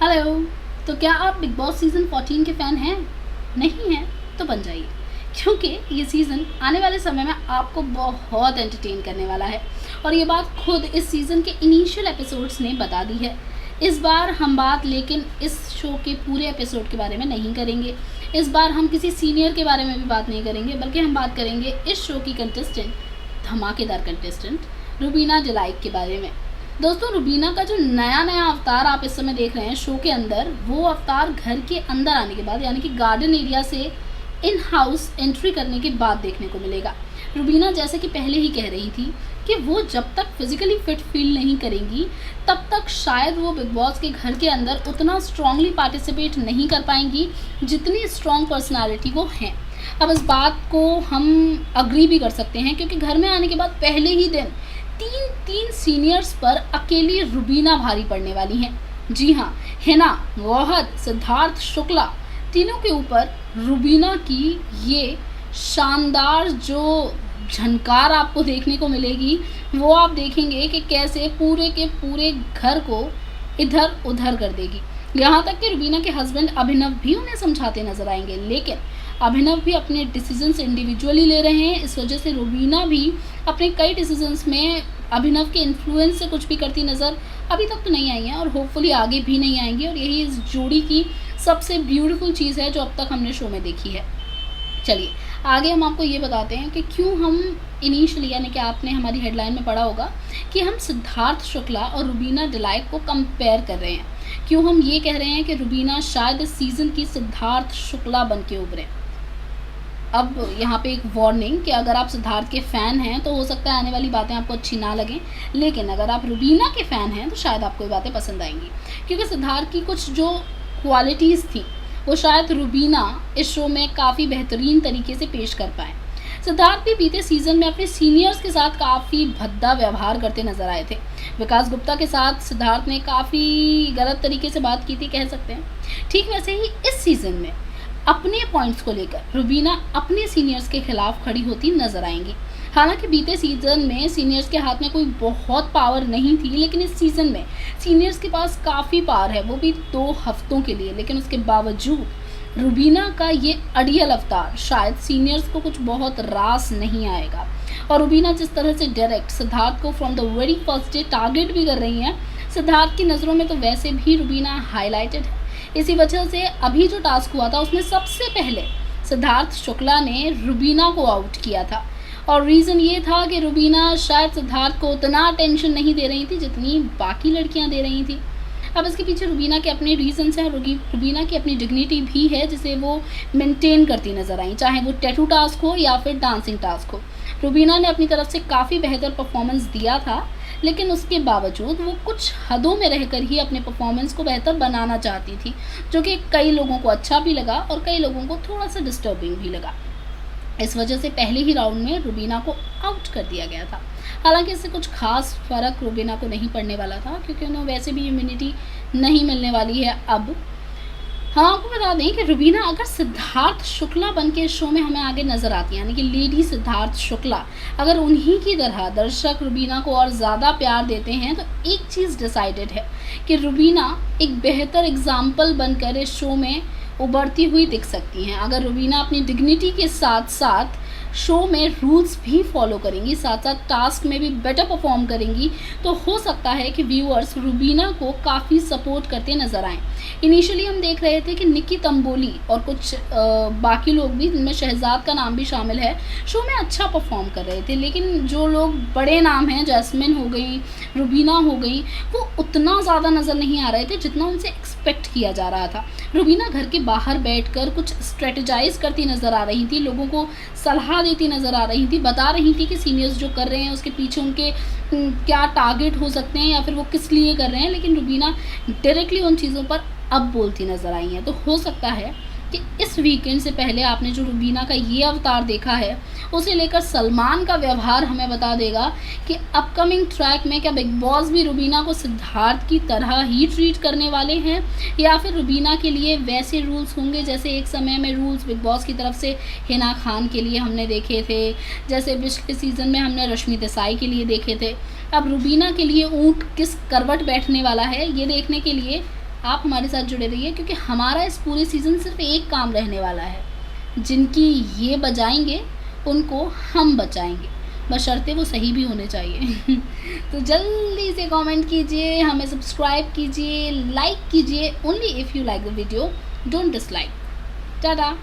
Hello. तो क्या आप बिग बॉस सीज़न 14 के फ़ैन हैं? नहीं हैं तो बन जाइए, क्योंकि ये सीज़न आने वाले समय में आपको बहुत एंटरटेन करने वाला है और ये बात खुद इस सीज़न के इनिशियल एपिसोड्स ने बता दी है। इस बार हम बात लेकिन इस शो के पूरे एपिसोड के बारे में नहीं करेंगे। इस बार हम किसी सीनियर के बारे में भी बात नहीं करेंगे, बल्कि हम बात करेंगे इस शो की कंटेस्टेंट, धमाकेदार कंटेस्टेंट रुबीना डिलाइक के बारे में। दोस्तों, रुबीना का जो नया अवतार आप इस समय देख रहे हैं शो के अंदर, वो अवतार घर के अंदर आने के बाद, यानी कि गार्डन एरिया से इन हाउस एंट्री करने के बाद देखने को मिलेगा। रुबीना जैसे कि पहले ही कह रही थी कि वो जब तक फिजिकली फिट फील नहीं करेंगी तब तक शायद वो बिग बॉस के घर के अंदर उतना स्ट्रांगली पार्टिसिपेट नहीं कर पाएंगी जितनी स्ट्रांग पर्सनालिटी वो हैं। अब इस बात को हम अग्री भी कर सकते हैं, क्योंकि घर में आने के बाद पहले ही दिन तीन सीनियर्स पर अकेली रुबीना भारी पड़ने वाली हैं। जी हाँ, हिना, वोहद, सिद्धार्थ शुक्ला, तीनों के ऊपर रुबीना की ये शानदार जो झनकार आपको देखने को मिलेगी, वो आप देखेंगे कि कैसे पूरे के पूरे घर को इधर उधर कर देगी। यहाँ तक कि रुबीना के हस्बैंड अभिनव भी उन्हें समझाते नजर आएंगे, लेकिन अभिनव भी अपने डिसीजंस इंडिविजुअली ले रहे हैं। इस वजह से रुबीना भी अपने कई डिसीजंस में अभिनव के इन्फ्लुएंस से कुछ भी करती नज़र अभी तक तो नहीं आई है और होपफुली आगे भी नहीं आएंगी, और यही इस जोड़ी की सबसे ब्यूटीफुल चीज़ है जो अब तक हमने शो में देखी है। चलिए आगे हम आपको ये बताते हैं कि क्यों हम इनिशियली, यानी कि आपने हमारी हेडलाइन में पढ़ा होगा कि हम सिद्धार्थ शुक्ला और रुबीना डिलाइक को कंपेयर कर रहे हैं। क्यों हम ये कह रहे हैं कि रुबीना शायद इस सीज़न की सिद्धार्थ शुक्ला बन के उभरे। अब यहाँ पे एक वार्निंग कि अगर आप सिद्धार्थ के फ़ैन हैं तो हो सकता है आने वाली बातें आपको अच्छी ना लगें, लेकिन अगर आप रुबीना के फ़ैन हैं तो शायद आपको ये बातें पसंद आएंगी, क्योंकि सिद्धार्थ की कुछ जो क्वालिटीज़ थी वो शायद रुबीना इस शो में काफ़ी बेहतरीन तरीके से पेश कर पाए। सिद्धार्थ भी बीते सीज़न में अपने सीनियर्स के साथ काफ़ी भद्दा व्यवहार करते नजर आए थे। विकास गुप्ता के साथ सिद्धार्थ ने काफ़ी गलत तरीके से बात की थी, कह सकते हैं। ठीक वैसे ही इस सीज़न में अपने पॉइंट्स को लेकर रुबीना अपने सीनियर्स के खिलाफ खड़ी होती नजर आएंगी। हालांकि बीते सीजन में सीनियर्स के हाथ में कोई बहुत पावर नहीं थी, लेकिन इस सीज़न में सीनियर्स के पास काफ़ी पावर है, वो भी 2 हफ्तों के लिए। लेकिन उसके बावजूद रुबीना का ये अड़ियल अवतार शायद सीनियर्स को कुछ बहुत रास नहीं आएगा। और रुबीना जिस तरह से डायरेक्ट सिद्धार्थ को from the very first day target भी कर रही हैं, सिद्धार्थ की नज़रों में तो वैसे भी रुबीना हाईलाइटेड है। इसी वजह से अभी जो टास्क हुआ था उसमें सबसे पहले सिद्धार्थ शुक्ला ने रुबीना को आउट किया था, और रीज़न ये था कि रुबीना शायद सिद्धार्थ को उतना टेंशन नहीं दे रही थी जितनी बाकी लड़कियां दे रही थी। अब इसके पीछे रुबीना के अपने रीजंस हैं, रुबीना की अपनी डिग्निटी भी है जिसे वो मेंटेन करती नजर आई, चाहे वो टैटू टास्क हो या फिर डांसिंग टास्क हो। रुबीना ने अपनी तरफ से काफ़ी बेहतर परफॉर्मेंस दिया था, लेकिन उसके बावजूद वो कुछ हदों में रहकर ही अपने परफॉर्मेंस को बेहतर बनाना चाहती थी, जो कि कई लोगों को अच्छा भी लगा और कई लोगों को थोड़ा सा डिस्टर्बिंग भी लगा। इस वजह से पहले ही राउंड में रुबीना को आउट कर दिया गया था। हालांकि इससे कुछ खास फर्क रुबीना को नहीं पड़ने वाला था, क्योंकि उन्हें वैसे भी इम्यूनिटी नहीं मिलने वाली है। अब हम आपको बता दें कि रुबीना अगर सिद्धार्थ शुक्ला बन के शो में हमें आगे नजर आती है, यानी कि लेडी सिद्धार्थ शुक्ला, अगर उन्हीं की तरह दर्शक रुबीना को और ज़्यादा प्यार देते हैं तो एक चीज़ डिसाइडेड है कि रुबीना एक बेहतर एग्जाम्पल बनकर इस शो में उभरती हुई दिख सकती हैं। अगर रुबीना अपनी डिग्निटी के साथ साथ शो में रूल्स भी फॉलो करेंगी, साथ साथ टास्क में भी बेटर परफॉर्म करेंगी, तो हो सकता है कि व्यूअर्स रुबीना को काफ़ी सपोर्ट करते नजर आएँ। इनिशियली हम देख रहे थे कि निकी तंबोली और कुछ बाकी लोग भी, जिनमें शहजाद का नाम भी शामिल है, शो में अच्छा परफॉर्म कर रहे थे, लेकिन जो लोग बड़े नाम हैं, जैस्मिन हो गई, रुबीना हो गई, वो उतना ज़्यादा नज़र नहीं आ रहे थे जितना उनसे एक्सपेक्ट किया जा रहा था। रुबीना घर के बाहर बैठकर कुछ स्ट्रेटेजाइज करती नज़र आ रही थी, लोगों को सलाह देती नज़र आ रही थी, बता रही थी कि सीनियर्स जो कर रहे हैं उसके पीछे उनके क्या टारगेट हो सकते हैं या फिर वो किस लिए कर रहे हैं, लेकिन रुबीना डायरेक्टली उन चीज़ों पर अब बोलती नज़र आई हैं। तो हो सकता है कि इस वीकेंड से पहले आपने जो रुबीना का ये अवतार देखा है, उसे लेकर सलमान का व्यवहार हमें बता देगा कि अपकमिंग ट्रैक में क्या बिग बॉस भी रुबीना को सिद्धार्थ की तरह ही ट्रीट करने वाले हैं, या फिर रुबीना के लिए वैसे रूल्स होंगे जैसे एक समय में रूल्स बिग बॉस की तरफ से हिना खान के लिए हमने देखे थे, जैसे पिछले सीज़न में हमने रश्मि देसाई के लिए देखे थे। अब रुबीना के लिए ऊँट किस करवट बैठने वाला है, ये देखने के लिए आप हमारे साथ जुड़े रहिए, क्योंकि हमारा इस पूरे सीज़न सिर्फ एक काम रहने वाला है, जिनकी ये बजाएंगे उनको हम बचाएंगे, बशर्ते वो सही भी होने चाहिए। तो जल्दी से कमेंट कीजिए, हमें सब्सक्राइब कीजिए, लाइक कीजिए, only if you like the video, don't dislike. Tata.